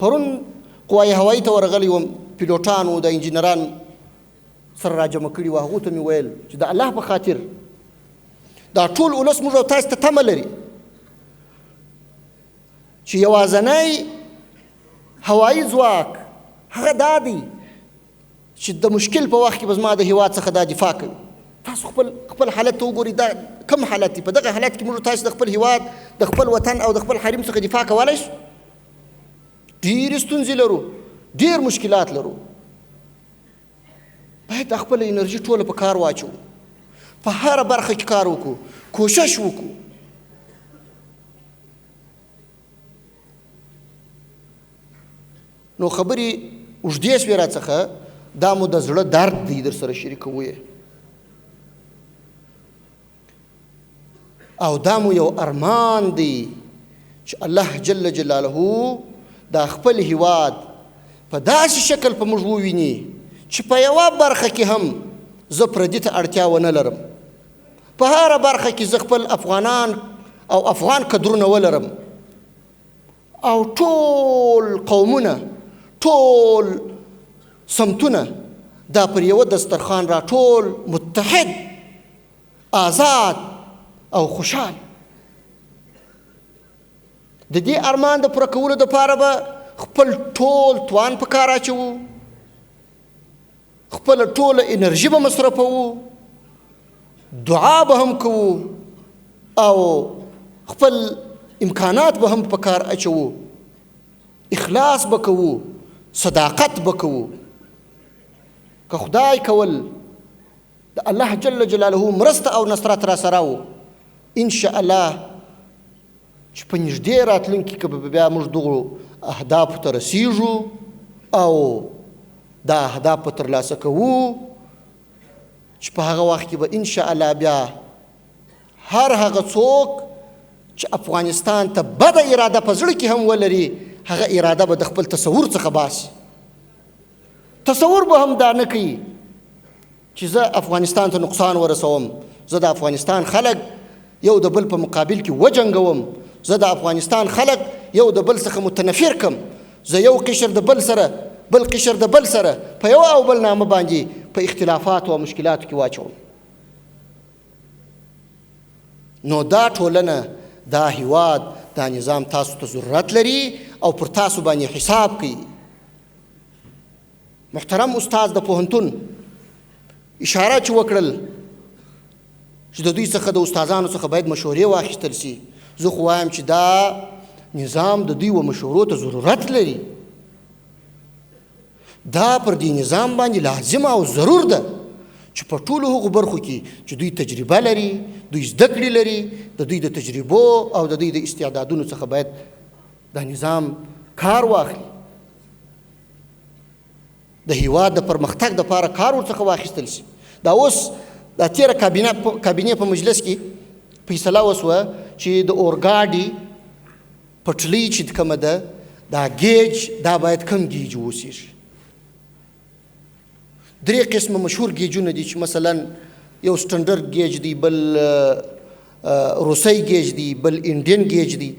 پرون قوای هوایي ته ورغلی وم، پیلوټانو د انجینران سره راجمع کړي وو. هغو ته مې ویل چې د الله په خاطر دا ټول ولس موږ او تاسو ته تمه لري چې یوازنی هوایي ځواک هغه دا دی چې د مشکل په وخت کې به زما د هېواد څخه دا دفاع کوي. تاسو خپل حالت ته وګورئ، دا کم حالت دی؟ په دغه حالت کې موږ تاسو د خپل هېواد، د خپل وطن او د خپل حریم څخه دفاع کولی شو؟ ډېرې ستونزې لرو، ډېر مشکلات لرو. باید د خپله انرژي ټوله په کار واچو، په هره برخه کې کار وکړو، کوشش وکړو. نو خبرې اوږدې شوې راڅخه، دا مو د زړه درد دی در سره شریکوو یې، او دا مو یو ارمان دی چې الله جل جلاله دا خپل هیواد په داسې شکل په موږ وویني چې په یوه برخه کې هم زه پردي ته اړتیا ونه لرم، په هره برخه کې زه خپل افغانان او افغان قدرونه ولرم، او ټول قومونه، ټول سمتونه دا پر یوه دسترخوان راټول متحد، آزاد او خوشحال. د دې ارمان د پوره کولو دپاره به خپل ټول توان په کار اچوو، خپله ټوله انرژي به مصرفوو، دعا به هم کوو، او خپل امکانات به هم په کار اچوو، اخلاص به کوو، صداقت به کوو. که خدای کول د الله جل جلاله مرسته او نصرت را سره و، انشاء الله چې په نږدې راتلونکي کې به بیا موږ دغو اهدافو ته رسیږو او دا اهداف به ترلاسه کوو چې په هغه وخت کې به انشاء الله بیا هر هغه څوک چې افغانستان ته بده اراده په زړه کې هم ولري، هغه اراده به د خپل تصور څخه باسي. تصور به هم دا نه کوي چې زه افغانستان ته نقصان ورسوم، زه د افغانستان خلک یو د بل په مقابل کې وجنګوم، زه د افغانستان خلک یو د بل څخه متنفر کم، زه یو قشر د بل سره، بل قشر د بل سره په یو او بل نامه باندې په اختلافاتو او مشکلاتو کې واچوم. نو دا ټولنه، دا هیواد، دا نظام تاسو ته ضرورت لري او پر تاسو باندې حساب کوي. محترم استاد د پوهنتون اشاره چې وکړل چې د دوی څخه د استادانو څخه باید مشورې واخیستل سي، زه خو وایم چې دا نظام د دوی و مشورو ته ضرورت لري. دا پر دې نظام باندې لازمه او ضرور ده چې په ټولو هغو برخو کې چې دوی تجربه لري، دوی زده کړې لري، د دوی د تجربو او د دوی د استعدادونو څخه باید دا نظام کار واخلي، د هیواد د پرمختګ دپاره کار ورڅخه واخیستل شي. دا اوس دا تېره کابینې په مجلس کې فیصله وسوه چې د اورګاډي پټلۍ چې کومه ده، دا ګیج، دا باید کم ګیج واوسېږي. 3 قسمه مشهور ګیجونه دي چې مثلا یو سټنډرډ ګیج دی، بل روسی ګیج دی، بل انډین ګیج دی.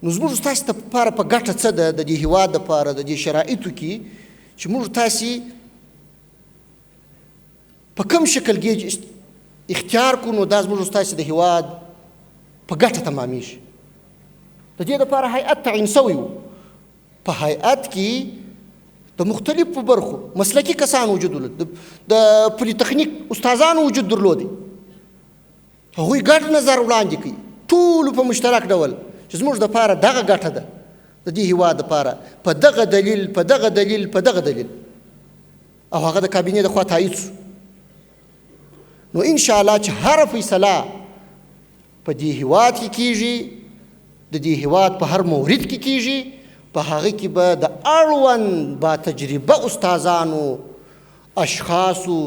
نو زموږ ستاسو دپاره په ګټه څه ده د دې هیواد دپاره د دې شرایطو کې چې موږ تاسې په کوم شکل ګیج اختیار کړو، نو دا زموږ ستاسې د هیواد په ګټه تمامیږي. د دې دپاره هیئت تعین سوی و. په هیئت کې د مختلفو برخو مسلکي کسان وجود درلود، د پولیتخنیک استادانو وجود درلود. هغوی ګډ نظر وړاندې کوي ټولو په مشترک ډول چې زموږ دپاره دغه ګټه ده د دې هیواد دپاره، په دغه دلیل، په دغه دلیل، په دغه دلیل، او هغه د کابینې د خوا تایید شو. نو انشاءالله چې هره فیصله په دې هیواد کې کیږي، د دې هیواد په هر مورد کې کیږي، په هغه کې به د اړوند با تجربه استادانو، اشخاصو،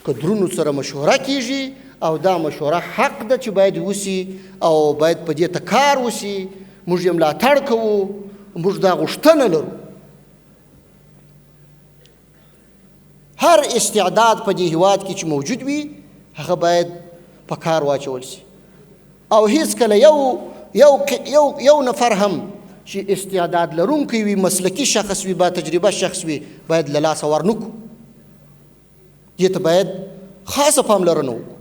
کدرونو سره مشوره کیږي، او دا مشوره حق ده چې باید وسی او باید په دې ته کار وسی. موږ یې ملاتړ کوو، موږ دا غوښتنه لرو. هر استعداد په دې هیواد کې چې موجود وي، هغه باید په کار واچول شي، او هیڅکله یو نفر هم چې استعداد لرونکی وي، مسلکي شخص وي، با تجربه شخص وي، باید له لاسه ورنکړو. دې ته باید خاصه پاملرنه وکړو.